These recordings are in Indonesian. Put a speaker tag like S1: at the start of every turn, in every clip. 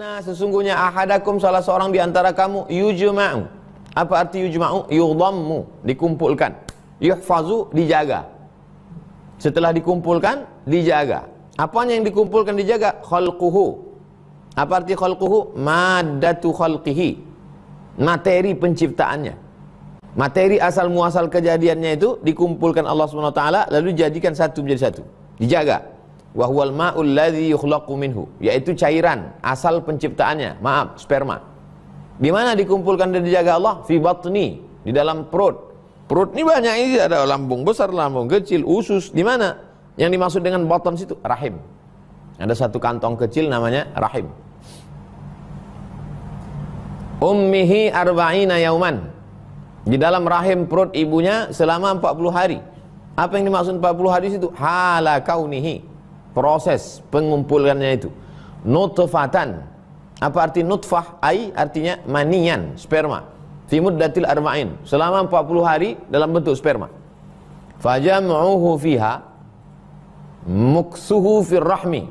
S1: inna sesungguhnya ahadakum salah seorang di antara kamu yujma'u. Apa arti yujma'u? Yudhammu, dikumpulkan. Yuhfazu, dijaga. Setelah dikumpulkan, dijaga. Apanya yang dikumpulkan dijaga? Khalquhu. Apa arti khalquhu? Maddatu khalqihi, materi penciptaannya. Materi asal muasal kejadiannya itu dikumpulkan Allah SWT, lalu dijadikan satu menjadi satu, dijaga. Wa huwal ma'ul ladzi yukhlaqu minhu, yaitu cairan asal penciptaannya, maaf, sperma. Di mana dikumpulkan dan dijaga Allah? Fi batni, di dalam perut. Perut ini banyak, ini ada lambung besar, lambung kecil, usus. Di mana? Yang dimaksud dengan batan situ rahim. Ada satu kantong kecil namanya rahim. Ummihi arba'ina yauman, di dalam rahim perut ibunya selama 40 hari. Apa yang dimaksud 40 hari itu? Hala kaunihi, proses pengumpulannya itu. Nutfatan. Apa arti nutfah? Ai artinya manian, sperma. Fi muddatil arba'in, selama 40 hari dalam bentuk sperma. Fajam'uhu fiha muksuhu fir rahmi,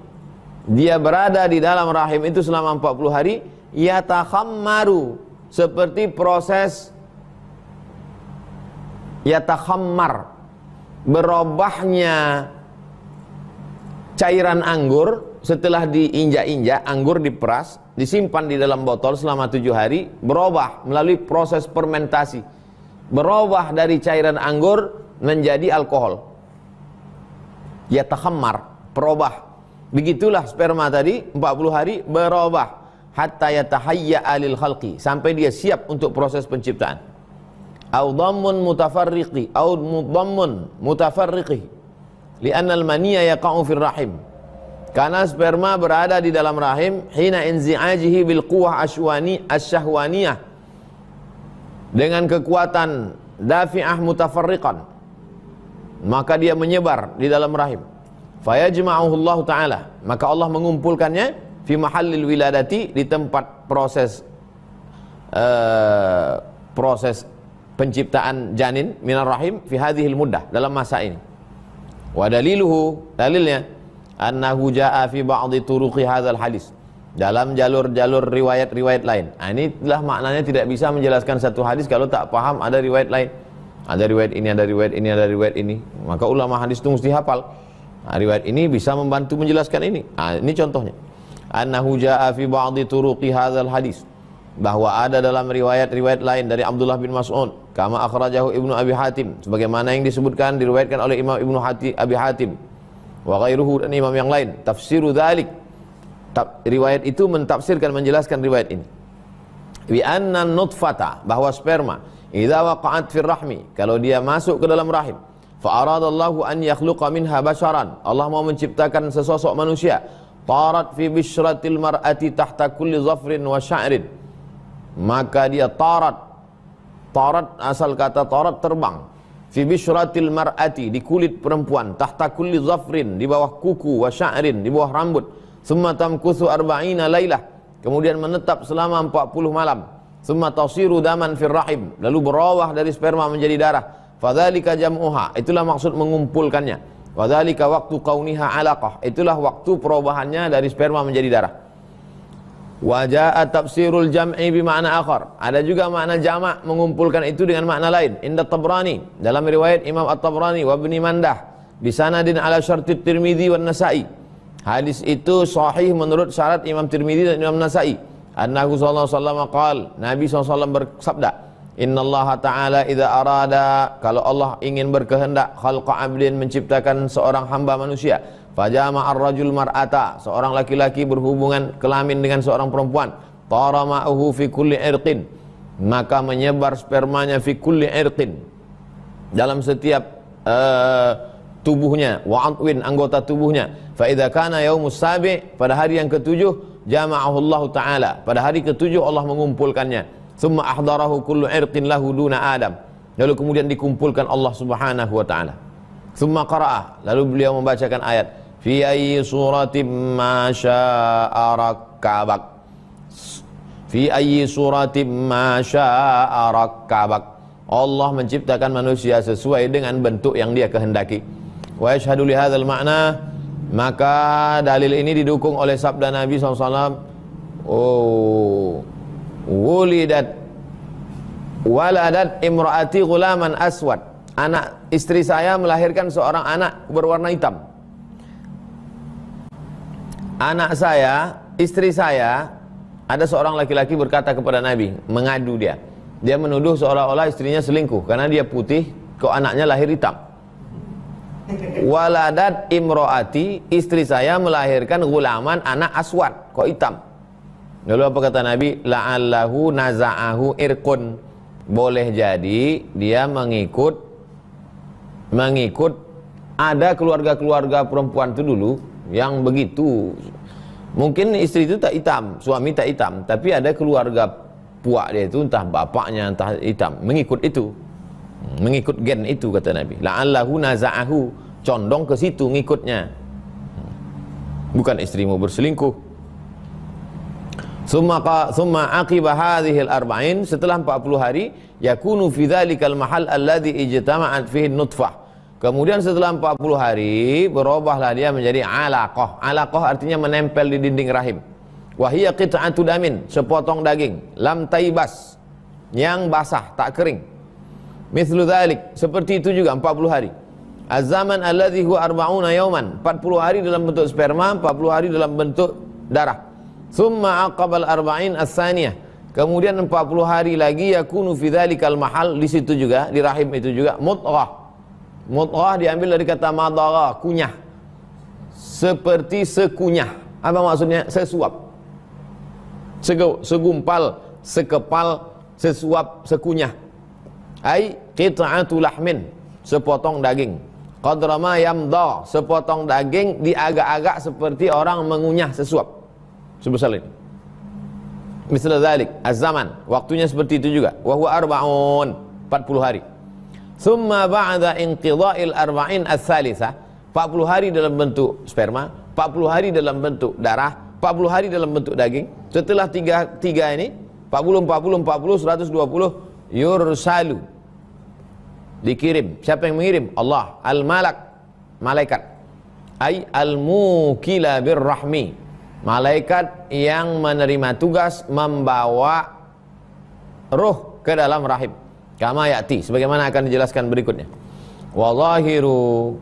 S1: dia berada di dalam rahim itu selama 40 hari. Yatakhammaru, seperti proses yatakhammar, berubahnya cairan anggur setelah diinjak-injak, anggur diperas, disimpan di dalam botol selama 7 hari, berubah melalui proses fermentasi, berubah dari cairan anggur menjadi alkohol. Yatakhammar, berubah. Begitulah sperma tadi 40 hari berubah hatta yatahayya lil khalqi, sampai dia siap untuk proses penciptaan. Au dhammun mutafarriqi, au mudhammun mutafarriqi, li'anna al-maniyya yaqa'u fir rahim, karena sperma berada di dalam rahim hina inzi'ajihi bil quwwah asyahwaniyah, dengan kekuatan dafi'ah mutafarriqan, maka dia menyebar di dalam rahim. Fayajma'uhu Allah Ta'ala, maka Allah mengumpulkannya fi mahallil wiladati, di tempat proses proses penciptaan janin minar rahim fi hadhil muddah, dalam masa ini. Wa daliluhu, dalilnya annahu jaa fi ba'dhi turuqi hadzal hadis, dalam jalur-jalur riwayat-riwayat lain. Ini adalah maknanya tidak bisa menjelaskan satu hadis kalau tak paham ada riwayat lain. Ada riwayat ini, ada riwayat ini, ada riwayat ini. Maka ulama hadis itu mesti hafal. Riwayat ini bisa membantu menjelaskan ini. Ini contohnya. Annahu jaa fi ba'dhi turuqi hadzal hadis, bahwa ada dalam riwayat-riwayat lain dari Abdullah bin Mas'ud, kama akhrajahu Ibnu Abi Hatim, sebagaimana yang disebutkan diriwayatkan oleh Imam Ibnu Abi Hatim wa ghairuhu, dan imam yang lain. Tafsiru dzalik, riwayat itu mentafsirkan, menjelaskan riwayat ini. Bi anna nutfata, bahwa sperma idza waqa'at fir rahmi, kalau dia masuk ke dalam rahim, fa aradallahu an yakhluqa minha basharan, Allah mau menciptakan sesosok manusia. Tarat fi bishratil mar'ati tahta kulli zafrin wa sya'rin, maka dia tarat asal kata tarat, terbang. Fi bishratil mar'ati, di kulit perempuan, tahta kulli zafrin, di bawah kuku, wa sya'rin, di bawah rambut. Summa tamkuthu arba'ina lailah, kemudian menetap selama 40 malam. Summa tasiru daman fir rahim, lalu berubah dari sperma menjadi darah. Fadzalika jam'uha, itulah maksud mengumpulkannya. Wadzalika waktu kauniha alaqah, itulah waktu perubahannya dari sperma menjadi darah. Wa jaa tafsirul jam'i bi ma'na akhar, ada juga makna jama', mengumpulkan itu dengan makna lain. Inda Tabrani, dalam riwayat Imam At-Tabrani wa Ibnu Mandah bi sanadin ala syarti Tirmidzi wan Nasa'i, hadis itu sahih menurut syarat Imam Tirmidzi dan Imam Nasa'i. Annahu sallallahu alaihi wasallam qaal, Nabi SAW bersabda, innallaha ta'ala idza arada, kalau Allah ingin berkehendak, khalqa abdin, menciptakan seorang hamba manusia, fajama'ar rajul mar'ata, seorang laki-laki berhubungan kelamin dengan seorang perempuan, tara ma'uhu fi kulli irqin, maka menyebar spermanya fi kulli irqin, dalam setiap tubuhnya, wa atwin, anggota tubuhnya. Fa idza kana yaumus sabi', pada hari yang ketujuh, jama'ahu Allah Ta'ala, pada hari ketujuh Allah mengumpulkannya. Summa ahdarahu kullu irqin lahu duna Adam, lalu kemudian dikumpulkan Allah Subhanahu wa Ta'ala. Summa qara'a, lalu beliau membacakan ayat, fi ayyi suratin ma syaa rakkabak, fi ayyi suratin ma syaa rakkabak, Allah menciptakan manusia sesuai dengan bentuk yang dia kehendaki. Wa yashhadu li hadzal ma'na, maka dalil ini didukung oleh sabda Nabi SAW, Oh, waladat imraati ghulaman aswad. Anak istri saya melahirkan seorang anak berwarna hitam. Anak saya, istri saya, ada seorang laki-laki berkata kepada Nabi, mengadu dia. Dia menuduh seolah-olah istrinya selingkuh karena dia putih, kok anaknya lahir hitam. Waladat imroati, istri saya melahirkan gulaman anak aswad, kok hitam. Lalu apa kata Nabi? La'allahu naza'ahu irqun. Boleh jadi dia mengikut ada keluarga-keluarga perempuan itu dulu yang begitu. Mungkin istri itu tak hitam, suami tak hitam, tapi ada keluarga puak dia itu, entah bapaknya entah hitam, mengikut itu, mengikut gen itu, kata Nabi. La'allahu naza'ahu, condong ke situ ngikutnya, bukan istrimu berselingkuh. Summa aqiba hadhil arba'in, setelah 40 hari, yakunu fi dzalikal mahal alladhi ijtama'at fihi nutfah. Kemudian setelah 40 hari berubahlah dia menjadi alaqah. Alaqah artinya menempel di dinding rahim. Wahiyya qit'atu damin, sepotong daging, lam taibas, yang basah, tak kering. Mithlu dzalik, seperti itu juga 40 hari. Az-zaman alladhi huwa arba'una yawman, 40 hari dalam bentuk sperma, 40 hari dalam bentuk darah. Summa aqabal arba'in as-saniyah. Kemudian 40 hari lagi yakunu fi dzalikal mahal, di situ juga, di rahim itu juga mudghah. Mudghah diambil dari kata madagha, kunyah. Seperti sekunyah. Apa maksudnya? Sesuap. Segumpal, sekepal, sesuap, sekunyah. Ai qit'atu lahmin, sepotong daging. Qadra ma yamda, sepotong daging diagak-agak seperti orang mengunyah sesuap. Sebesar ini. Misal dzalik, az-zaman, waktunya seperti itu juga. Wa huwa arba'un, 40 hari. Summa ba'da inqidha'il arba'in ats-tsalitsah, 40 hari dalam bentuk sperma, 40 hari dalam bentuk darah, 40 hari dalam bentuk daging. Setelah tiga ini, 40, 40, 40, 120, yursalu, dikirim. Siapa yang mengirim? Allah. Al-malak, malaikat. Ay al-mukila birrahmi, malaikat yang menerima tugas membawa ruh ke dalam rahim. Kama ya'ti, sebagaimana akan dijelaskan berikutnya. Wa zahiru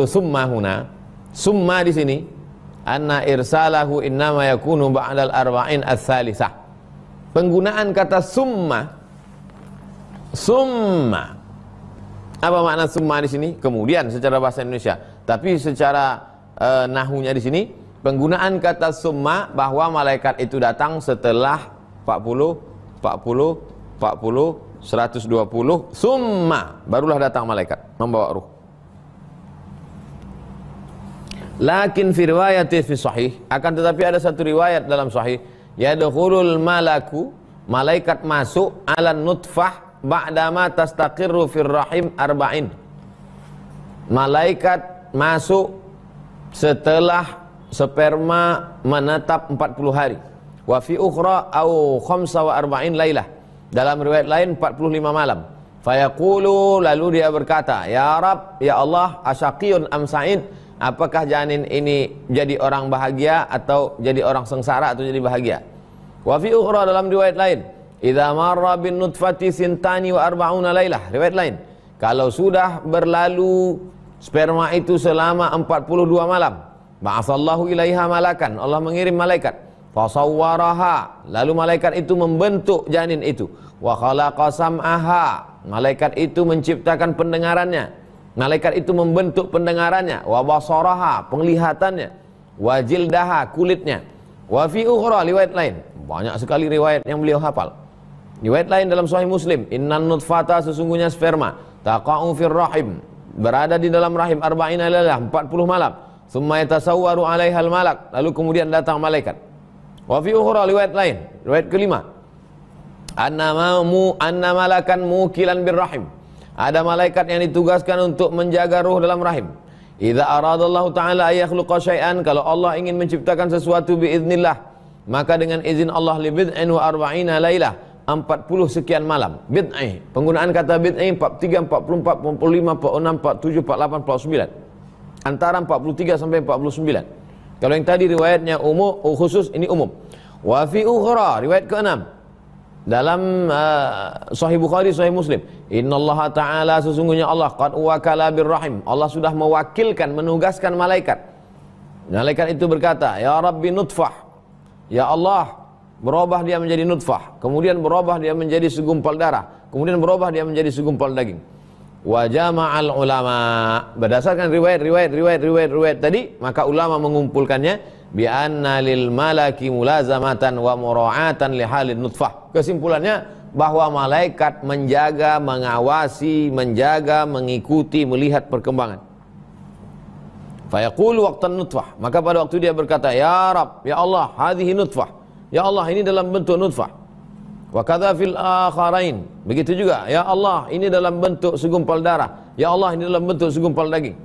S1: summa huna, summa di sini, anna irsalahu innama yakunu ba'dal arba'in ats-tsalitsah. Penggunaan kata summa, apa makna summa di sini? Kemudian secara bahasa Indonesia, tapi secara nahunya di sini, penggunaan kata summa bahwa malaikat itu datang setelah 40, 120, summa, barulah datang malaikat membawa ruh. Lakin fi riwayati fi sahih, akan tetapi ada satu riwayat dalam sahih, yadkhulul malaku, malaikat masuk ala nutfah ba'dama tastaqirru fir rahim arba'in. Malaikat masuk setelah sperma menetap 40 hari. Wa fi ukhra au 45 lailah. Dalam riwayat lain 45 malam. Fayaqulu, lalu dia berkata, ya Rab, ya Allah, asyaqiyun am sa'id, apakah janin ini jadi orang bahagia atau jadi orang sengsara atau jadi bahagia? Wa fi ukhra, dalam riwayat lain, idza marra bin nutfati sintani wa arba'una lailah, riwayat lain, kalau sudah berlalu sperma itu selama 42 malam, ba'atsallahu ilaiha malakan, Allah mengirim malaikat. Fasawwaraha, lalu malaikat itu membentuk janin itu. Wa khalaqa sam'aha, malaikat itu menciptakan pendengarannya. Malaikat itu membentuk pendengarannya. Wa basaraha, penglihatannya. Wa jildaha, kulitnya. Wa fi ukhra, riwayat lain, banyak sekali riwayat yang beliau hafal. Riwayat lain dalam Sahih Muslim, innan nutfata, sesungguhnya sperma, taqa'u fir rahim, berada di dalam rahim arba'ina lailah, 40 malam. Tsumma yatasawwaru 'alaihal malak, lalu kemudian datang malaikat. Wa fi ukhra, riwayat lain, riwayat kelima, anna malakan mukilan birrahim, ada malaikat yang ditugaskan untuk menjaga ruh dalam rahim. Idza aradallahu ta'ala ay yakhluqa syai'an, kalau Allah ingin menciptakan sesuatu biiznillah, maka dengan izin Allah, li bid'in wa arba'ina lailah, 40 sekian malam. Bid'ah, penggunaan kata bid'ah 43, 44, 45, 46, 47, 48, 49, antara 43 sampai 49. Kalau yang tadi riwayatnya umum, khusus, ini umum. Wa fi ukhra, riwayat ke-6 dalam Sahih Bukhari, Sahih Muslim, innallaha ta'ala, sesungguhnya Allah, qad wakala birrahim, Allah sudah mewakilkan, menugaskan malaikat. Malaikat itu berkata, ya Rabbi nutfah, ya Allah, berubah dia menjadi nutfah, kemudian berubah dia menjadi segumpal darah, kemudian berubah dia menjadi segumpal daging. Wa jama'al ulama, berdasarkan riwayat tadi, maka ulama mengumpulkannya bi anna lil malaki mulazamatan wa mura'atan li halin nutfah. Kesimpulannya bahwa malaikat menjaga, mengawasi, menjaga, mengikuti, melihat perkembangan. Fa yaqulu waqtan nutfah, maka pada waktu dia berkata, ya Rabb, ya Allah, hadhihi nutfah, ya Allah, ini dalam bentuk nutfah. Wa kadza fil akharain, begitu juga, ya Allah, ini dalam bentuk segumpal darah, ya Allah, ini dalam bentuk segumpal daging.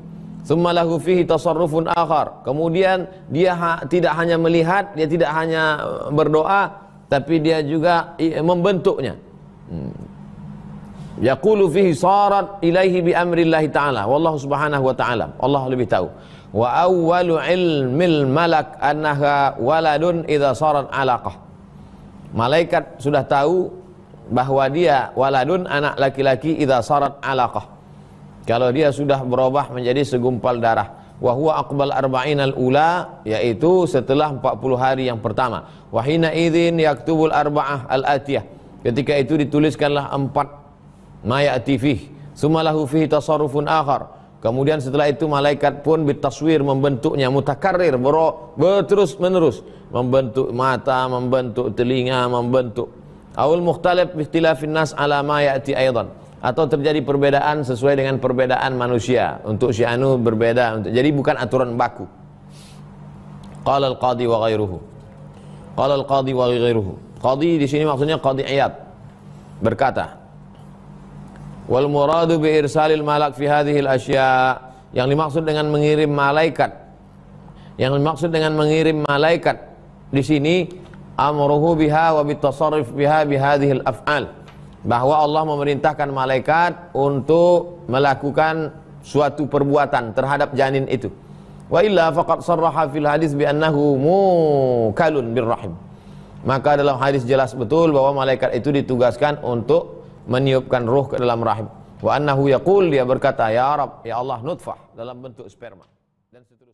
S1: Tsumma lahu fihi tasarrufun akhar, kemudian dia tidak hanya melihat, dia tidak hanya berdoa, tapi dia juga membentuknya. Yaqulu fihi sarat ilaihi bi amrillahi ta'ala, wallahu subhanahu wa ta'ala, Allah lebih tahu. Wa awwalu ilmil malak annaha waladun idza sarat alaqah. Malaikat sudah tahu bahwa dia waladun, anak laki-laki, idza sarat alaqah, kalau dia sudah berubah menjadi segumpal darah. Wa huwa aqbal arba'inal ula, yaitu setelah 40 hari yang pertama. Wa hina idzin yaktubul arba'ah al-atiyah, ketika itu dituliskanlah 4 ma ya'ti fih. Tsumma lahu fihi tasarrufun akhar, kemudian setelah itu malaikat pun bitaswir, membentuknya, mutakarrir, terus menerus, membentuk mata, membentuk telinga, membentuk. Awal mukhtalif bi ikhtilafin nas ala ma ya'ti aidan, atau terjadi perbedaan sesuai dengan perbedaan manusia. Untuk si anu berbeda, jadi bukan aturan baku. Qala al-qadhi wa ghairuhu. Qala al-qadhi wa ghairuhu. Qadhi di sini maksudnya Qadhi Iyad berkata, wal muradu bi irsalil malak fi hadhihi al-asya, yang dimaksud dengan mengirim malaikat, di sini amruhu biha wa bitasarruf biha bi hadhihi al-af'al, bahwa Allah memerintahkan malaikat untuk melakukan suatu perbuatan terhadap janin itu. Wa illa faqad sarraha fil hadis bi annahu mukalun birrahim, maka dalam hadis jelas betul bahwa malaikat itu ditugaskan untuk meniupkan ruh ke dalam rahim. Wa annahu yaqul, dia berkata, ya Rabb, ya Allah, nutfah, dalam bentuk sperma, dan seterusnya.